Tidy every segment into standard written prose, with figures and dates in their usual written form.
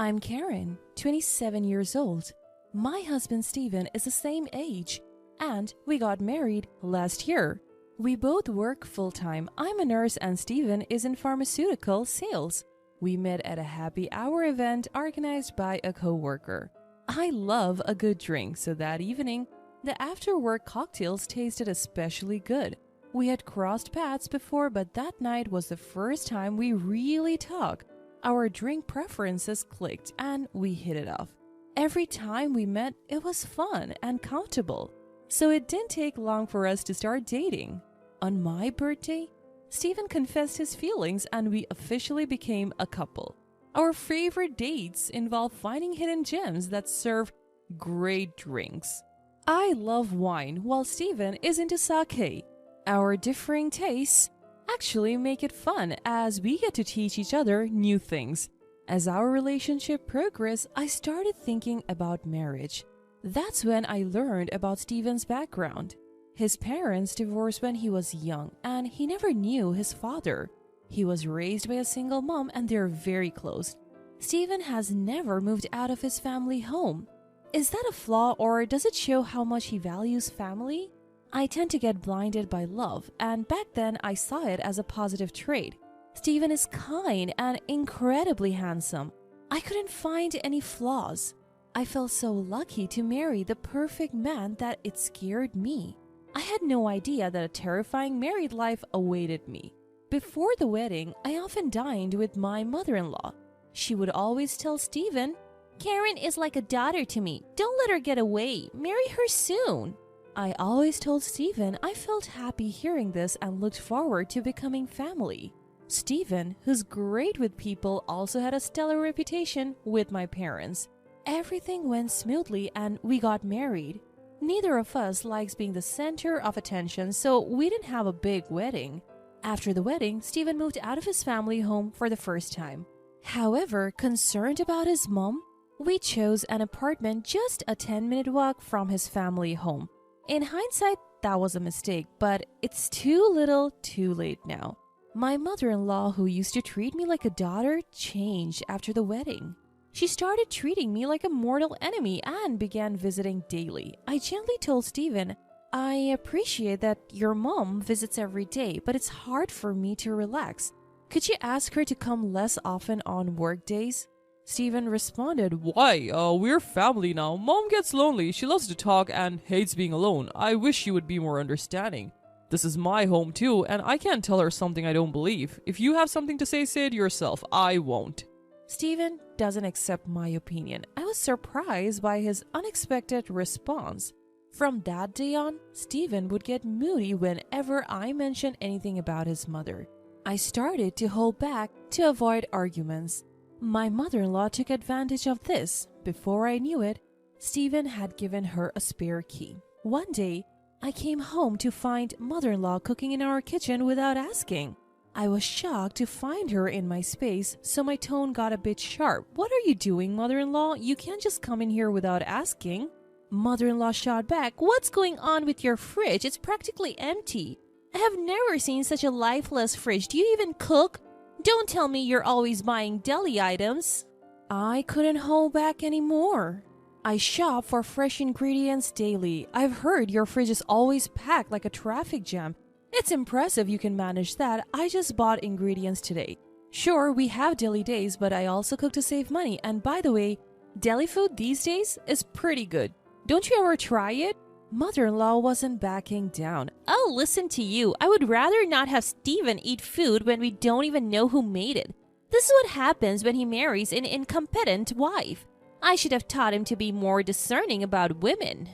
I'm Karen, 27 years old. My husband Steven is the same age, and we got married last year. We both work full-time. I'm a nurse and Steven is in pharmaceutical sales. We met at a happy hour event organized by a coworker. I love a good drink, so that evening, the after-work cocktails tasted especially good. We had crossed paths before, but that night was the first time we really talked. Our drink preferences clicked and we hit it off. Every time we met, it was fun and comfortable. So it didn't take long for us to start dating. On my birthday, Steven confessed his feelings and we officially became a couple. Our favorite dates involve finding hidden gems that serve great drinks. I love wine while Steven is into sake. Our differing tastes actually make it fun as we get to teach each other new things. As our relationship progressed, I started thinking about marriage. That's when I learned about Steven's background. His parents divorced when he was young and he never knew his father. He was raised by a single mom and they're very close. Steven has never moved out of his family home. Is that a flaw or does it show how much he values family? I tend to get blinded by love, and back then I saw it as a positive trait. Steven is kind and incredibly handsome. I couldn't find any flaws. I felt so lucky to marry the perfect man that it scared me. I had no idea that a terrifying married life awaited me. Before the wedding, I often dined with my mother-in-law. She would always tell Steven, "Karen is like a daughter to me. Don't let her get away. Marry her soon." I always told Steven I felt happy hearing this and looked forward to becoming family. Steven, who's great with people, also had a stellar reputation with my parents. Everything went smoothly and we got married. Neither of us likes being the center of attention, so we didn't have a big wedding. After the wedding, Steven moved out of his family home for the first time. However, concerned about his mom, we chose an apartment just a 10-minute walk from his family home. In hindsight, that was a mistake, but it's too little, too late now. My mother-in-law, who used to treat me like a daughter, changed after the wedding. She started treating me like a mortal enemy and began visiting daily. I gently told Steven, "I appreciate that your mom visits every day, but it's hard for me to relax. Could you ask her to come less often on work days?" Steven responded, "Why? We're family now. Mom gets lonely. She loves to talk and hates being alone. I wish you would be more understanding. This is my home too, and I can't tell her something I don't believe. If you have something to say it yourself. I won't." Steven doesn't accept my opinion. I was surprised by his unexpected response. From that day on, Steven would get moody whenever I mentioned anything about his mother. I started to hold back to avoid arguments. My mother-in-law took advantage of this. Before I knew it, Steven had given her a spare key. One day, I came home to find mother-in-law cooking in our kitchen without asking. I was shocked to find her in my space, so my tone got a bit sharp. "What are you doing, mother-in-law? You can't just come in here without asking." Mother-in-law shot back, "What's going on with your fridge? It's practically empty. I have never seen such a lifeless fridge. Do you even cook? Don't tell me you're always buying deli items." I couldn't hold back anymore. "I shop for fresh ingredients daily. I've heard your fridge is always packed like a traffic jam. It's impressive you can manage that. I just bought ingredients today. Sure, we have deli days, but I also cook to save money. And by the way, deli food these days is pretty good. Don't you ever try it?" Mother-in-law wasn't backing down. "Oh, listen to you. I would rather not have Steven eat food when we don't even know who made it. This is what happens when he marries an incompetent wife. I should have taught him to be more discerning about women."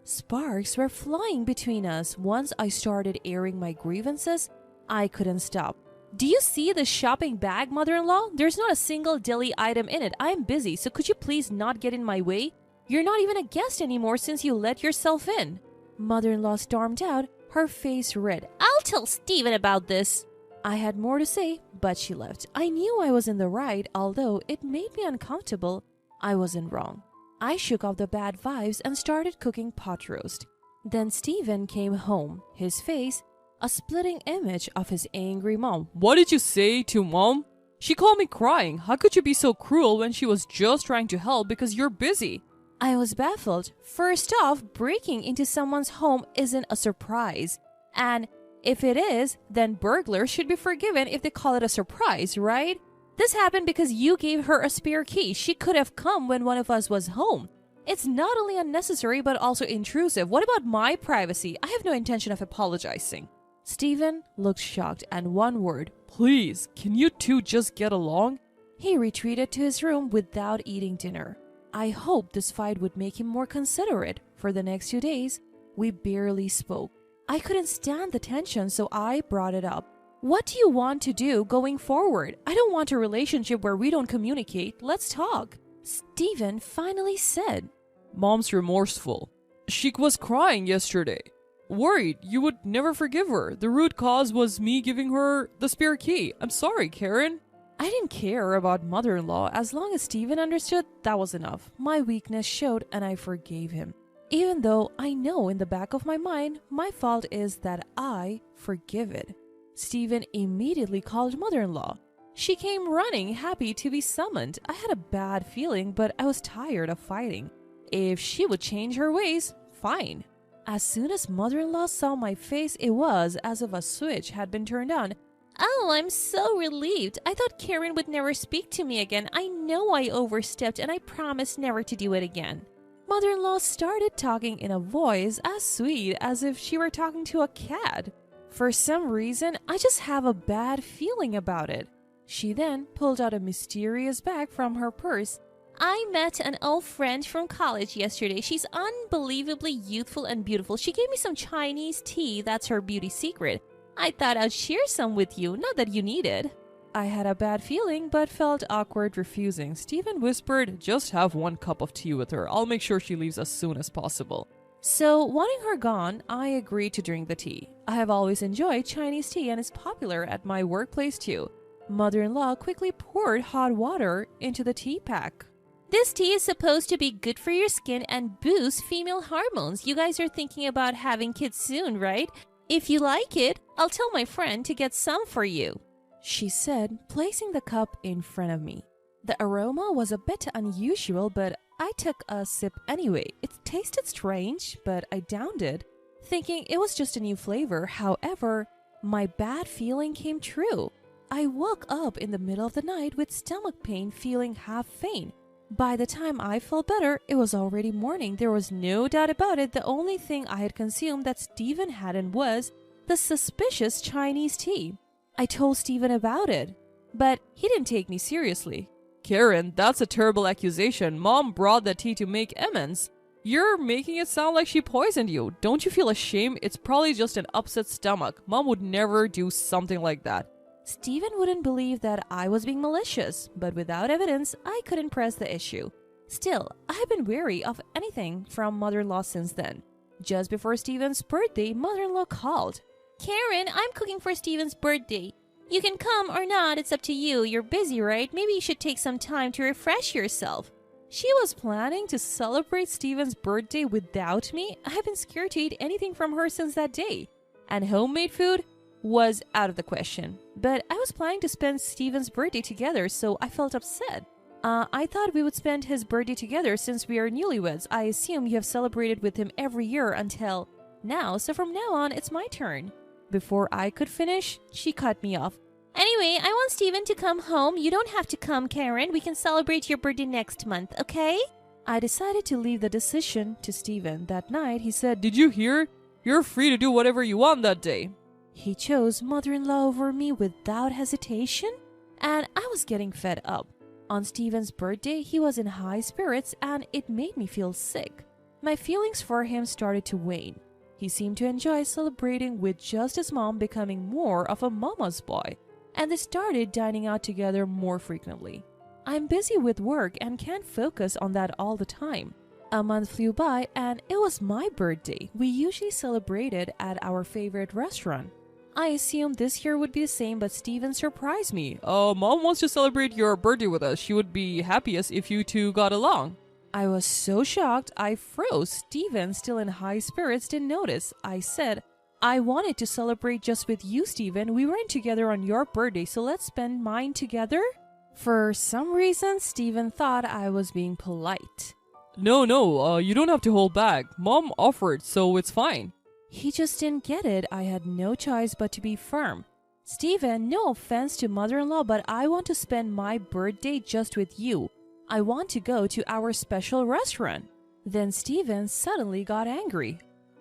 Sparks were flying between us. Once I started airing my grievances, I couldn't stop. "Do you see the shopping bag, mother-in-law? There's not a single deli item in it. I'm busy, so could you please not get in my way? You're not even a guest anymore since you let yourself in." Mother-in-law stormed out, her face red. "I'll tell Steven about this." I had more to say, but she left. I knew I was in the right, although it made me uncomfortable. I wasn't wrong. I shook off the bad vibes and started cooking pot roast. Then Steven came home, his face a splitting image of his angry mom. "What did you say to Mom?" She called me crying. How could you be so cruel when she was just trying to help because you're busy? I was baffled. First off, breaking into someone's home isn't a surprise. And if it is, then burglars should be forgiven if they call it a surprise, right? This happened because you gave her a spare key. She could have come when one of us was home. It's not only unnecessary but also intrusive. What about my privacy? I have no intention of apologizing. Stephen looked shocked and one word. Please, can you two just get along? He retreated to his room without eating dinner. I hoped this fight would make him more considerate. For the next 2 days, we barely spoke. I couldn't stand the tension, so I brought it up. What do you want to do going forward? I don't want a relationship where we don't communicate. Let's talk. Stephen finally said, Mom's remorseful. She was crying yesterday. Worried you would never forgive her. The root cause was me giving her the spare key. I'm sorry, Karen. I didn't care about mother-in-law. As long as Stephen understood, that was enough. My weakness showed and I forgave him. Even though I know in the back of my mind, my fault is that I forgive it. Stephen immediately called mother-in-law. She came running, happy to be summoned. I had a bad feeling, but I was tired of fighting. If she would change her ways, fine. As soon as mother-in-law saw my face, it was as if a switch had been turned on. Oh, I'm so relieved. I thought Karen would never speak to me again. I know I overstepped and I promised never to do it again. Mother-in-law started talking in a voice as sweet as if she were talking to a cat. For some reason, I just have a bad feeling about it. She then pulled out a mysterious bag from her purse. I met an old friend from college yesterday. She's unbelievably youthful and beautiful. She gave me some Chinese tea. That's her beauty secret. I thought I'd share some with you, not that you need it. I had a bad feeling, but felt awkward refusing. Stephen whispered, just have 1 cup of tea with her. I'll make sure she leaves as soon as possible. So, wanting her gone, I agreed to drink the tea. I have always enjoyed Chinese tea and it's popular at my workplace too. Mother-in-law quickly poured hot water into the tea pack. This tea is supposed to be good for your skin and boost female hormones. You guys are thinking about having kids soon, right? If you like it, I'll tell my friend to get some for you, she said, placing the cup in front of me. The aroma was a bit unusual, but I took a sip anyway. It tasted strange, but I downed it, thinking it was just a new flavor. However, my bad feeling came true. I woke up in the middle of the night with stomach pain, feeling half faint. By the time I felt better, it was already morning. There was no doubt about it. The only thing I had consumed that Stephen hadn't was the suspicious Chinese tea. I told Stephen about it, but he didn't take me seriously. Karen, that's a terrible accusation. Mom brought that tea to make amends. You're making it sound like she poisoned you. Don't you feel ashamed? It's probably just an upset stomach. Mom would never do something like that. Stephen wouldn't believe that I was being malicious, but without evidence, I couldn't press the issue. Still, I've been wary of anything from mother-in-law since then. Just before Stephen's birthday, mother-in-law called. Karen, I'm cooking for Stephen's birthday. You can come or not, it's up to you. You're busy, right? Maybe you should take some time to refresh yourself. She was planning to celebrate Stephen's birthday without me. I've been scared to eat anything from her since that day. And homemade food was out of the question. But I was planning to spend Stephen's birthday together, so I felt upset. I thought we would spend his birthday together since we are newlyweds. I assume you have celebrated with him every year until now, so from now on, it's my turn. Before I could finish, she cut me off. Anyway, I want Stephen to come home. You don't have to come, Karen. We can celebrate your birthday next month, okay? I decided to leave the decision to Stephen. That night, he said, Did you hear? You're free to do whatever you want that day. He chose mother-in-law over me without hesitation, and I was getting fed up. On Stephen's birthday, he was in high spirits and it made me feel sick. My feelings for him started to wane. He seemed to enjoy celebrating with just his mom becoming more of a mama's boy, and they started dining out together more frequently. I'm busy with work and can't focus on that all the time. A month flew by and it was my birthday. We usually celebrated at our favorite restaurant. I assumed this year would be the same, but Stephen surprised me. Mom wants to celebrate your birthday with us. She would be happiest if you two got along. I was so shocked, I froze. Stephen, still in high spirits, didn't notice. I said, I wanted to celebrate just with you, Steven. We weren't together on your birthday, so let's spend mine together. For some reason, Steven thought I was being polite. No, you don't have to hold back. Mom offered, so it's fine. He just didn't get it. I had no choice but to be firm. Steven, no offense to mother-in-law, but I want to spend my birthday just with you. I want to go to our special restaurant. Then Steven suddenly got angry.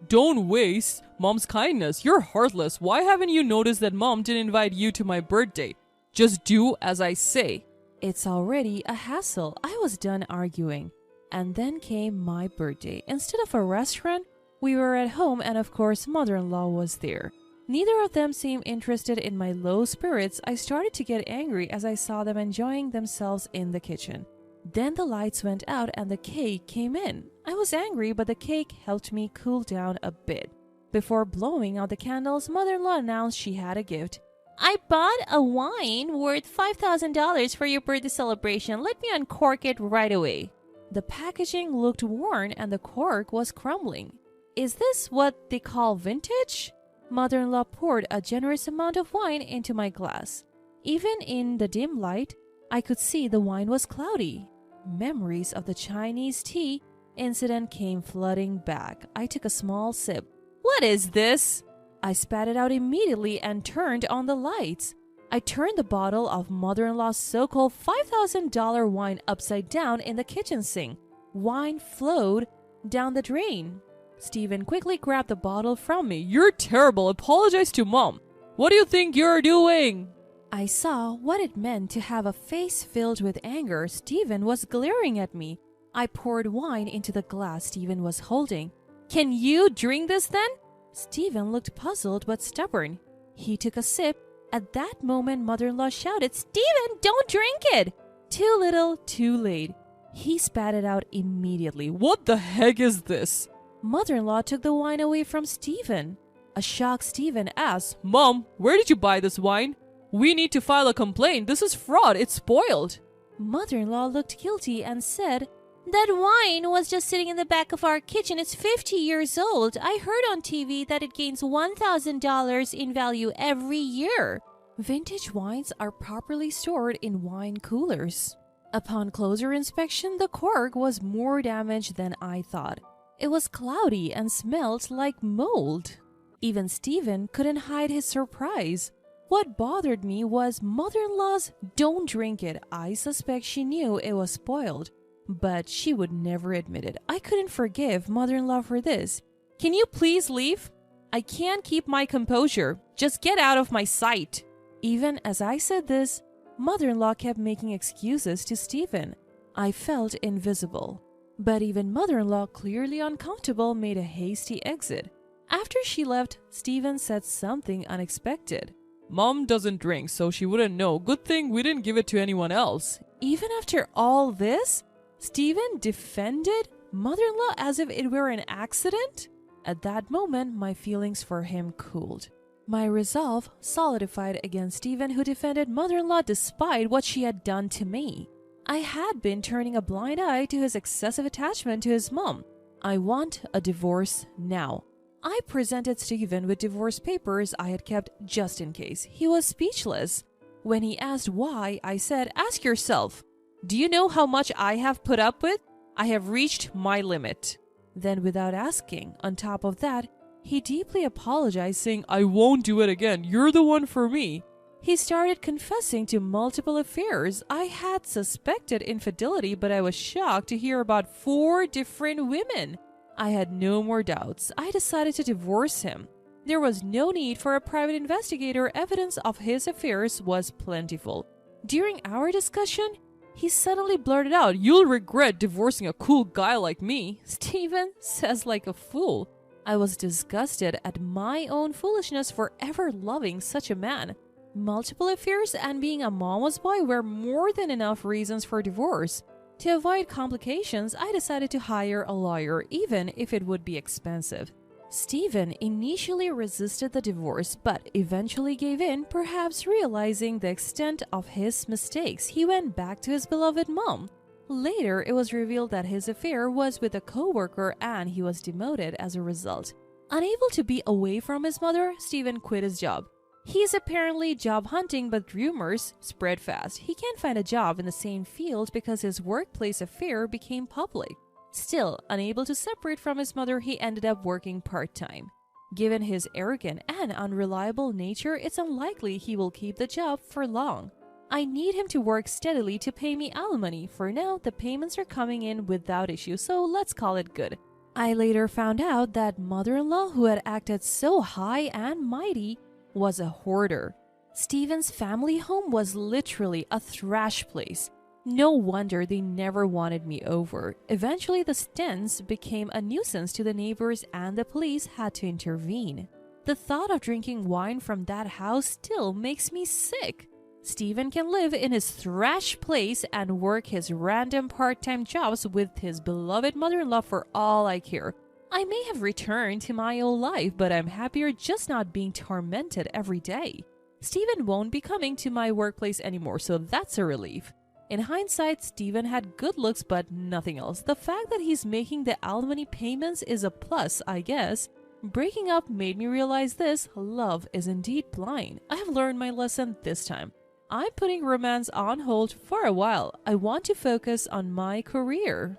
Don't waste Mom's kindness. You're heartless. Why haven't you noticed that Mom didn't invite you to my birthday? Just do as I say. It's already a hassle. I was done arguing. And then came my birthday. Instead of a restaurant, we were at home, and of course mother-in-law was there. Neither of them seemed interested in my low spirits. I started to get angry as I saw them enjoying themselves in the kitchen. Then the lights went out and the cake came in. I was angry, but the cake helped me cool down a bit. Before blowing out the candles, mother-in-law announced she had a gift. I bought a wine worth $5,000 for your birthday celebration. Let me uncork it right away. The packaging looked worn and the cork was crumbling. Is this what they call vintage? Mother-in-law poured a generous amount of wine into my glass. Even in the dim light, I could see the wine was cloudy. Memories of the Chinese tea incident came flooding back. I took a small sip. What is this? I spat it out immediately and turned on the lights. I turned the bottle of mother-in-law's so-called $5,000 wine upside down in the kitchen sink. Wine flowed down the drain. Steven quickly grabbed the bottle from me. You're terrible. Apologize to Mom. What do you think you're doing? I saw what it meant to have a face filled with anger. Steven was glaring at me. I poured wine into the glass Steven was holding. Can you drink this then? Steven looked puzzled but stubborn. He took a sip. At that moment, mother-in-law shouted, Steven, don't drink it! Too little, too late. He spat it out immediately. What the heck is this? Mother-in-law took the wine away from Steven. A shocked Steven asked, Mom, where did you buy this wine? We need to file a complaint. This is fraud. It's spoiled. Mother-in-law looked guilty and said, That wine was just sitting in the back of our kitchen. It's 50 years old. I heard on TV that it gains $1,000 in value every year. Vintage wines are properly stored in wine coolers. Upon closer inspection, the cork was more damaged than I thought. It was cloudy and smelled like mold. Even Steven couldn't hide his surprise. What bothered me was mother-in-law's don't drink it. I suspect she knew it was spoiled, but she would never admit it. I couldn't forgive mother-in-law for this. Can you please leave? I can't keep my composure. Just get out of my sight. Even as I said this, mother-in-law kept making excuses to Steven. I felt invisible. But even mother-in-law, clearly uncomfortable, made a hasty exit. After she left, Steven said something unexpected. Mom doesn't drink, so she wouldn't know. Good thing we didn't give it to anyone else. Even after all this, Steven defended mother-in-law as if it were an accident? At that moment, my feelings for him cooled. My resolve solidified against Steven, who defended mother-in-law despite what she had done to me. I had been turning a blind eye to his excessive attachment to his mom. I want a divorce now. I presented Steven with divorce papers I had kept just in case. He was speechless. When he asked why, I said, Ask yourself, do you know how much I have put up with? I have reached my limit. Then without asking, on top of that, he deeply apologized, saying, I won't do it again. You're the one for me. He started confessing to multiple affairs. I had suspected infidelity, but I was shocked to hear about 4 different women. I had no more doubts. I decided to divorce him. There was no need for a private investigator. Evidence of his affairs was plentiful. During our discussion, he suddenly blurted out, You'll regret divorcing a cool guy like me. Steven says like a fool. I was disgusted at my own foolishness for ever loving such a man. Multiple affairs and being a mama's boy were more than enough reasons for divorce. To avoid complications, I decided to hire a lawyer, even if it would be expensive. Steven initially resisted the divorce, but eventually gave in, perhaps realizing the extent of his mistakes. He went back to his beloved mom. Later, it was revealed that his affair was with a co-worker and he was demoted as a result. Unable to be away from his mother, Steven quit his job. He's apparently job hunting, but rumors spread fast. He can't find a job in the same field because his workplace affair became public. Still, unable to separate from his mother, he ended up working part-time. Given his arrogant and unreliable nature, it's unlikely he will keep the job for long. I need him to work steadily to pay me alimony. For now, the payments are coming in without issue, so let's call it good. I later found out that mother-in-law, who had acted so high and mighty, was a hoarder. Steven's family home was literally a trash place. No wonder they never wanted me over. Eventually, the stench became a nuisance to the neighbors and the police had to intervene. The thought of drinking wine from that house still makes me sick. Steven can live in his trash place and work his random part-time jobs with his beloved mother-in-law for all I care. I may have returned to my old life, but I'm happier just not being tormented every day. Steven won't be coming to my workplace anymore, so that's a relief. In hindsight, Steven had good looks but nothing else. The fact that he's making the alimony payments is a plus, I guess. Breaking up made me realize this: love is indeed blind. I have learned my lesson this time. I'm putting romance on hold for a while. I want to focus on my career.